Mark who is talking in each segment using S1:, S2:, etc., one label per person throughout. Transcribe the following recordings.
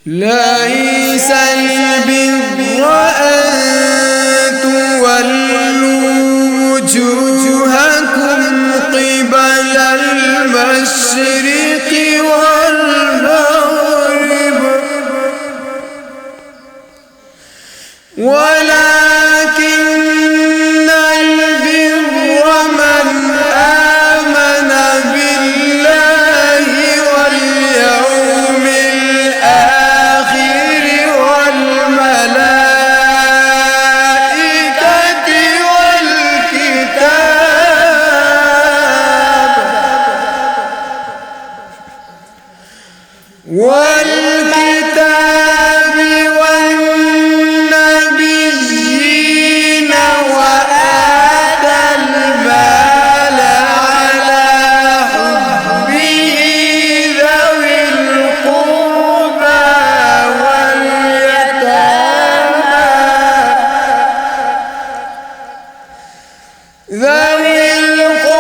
S1: ليس البر أن تولوا وجوهكم قبل المشرق والمغرب ولكن البر من آمن بالله واليوم الآخر والملائكة والكتاب والنبيين وآتى المال على حبه ذوي القربى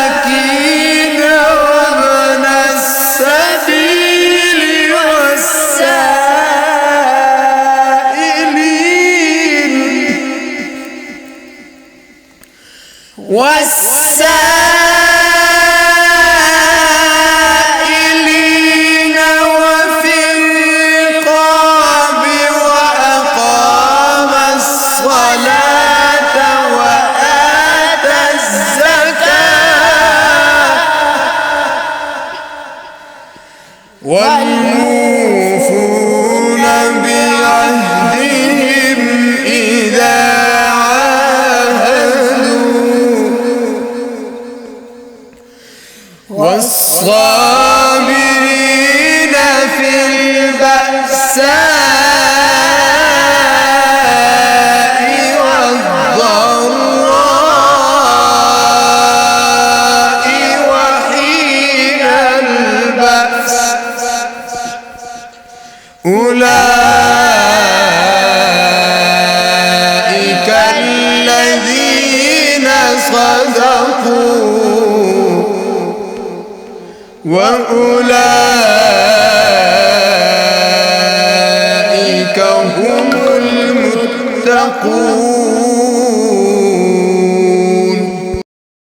S1: والمساكين وابن السبيل والسائلين وفي الرقاب وأقام الصلاة وآتى الزكاة والموفون بعهدهم إذا والصابرين في البأساء والضراء وحين البأس أولئك الذين صدقوا وأولئك هم المتقون.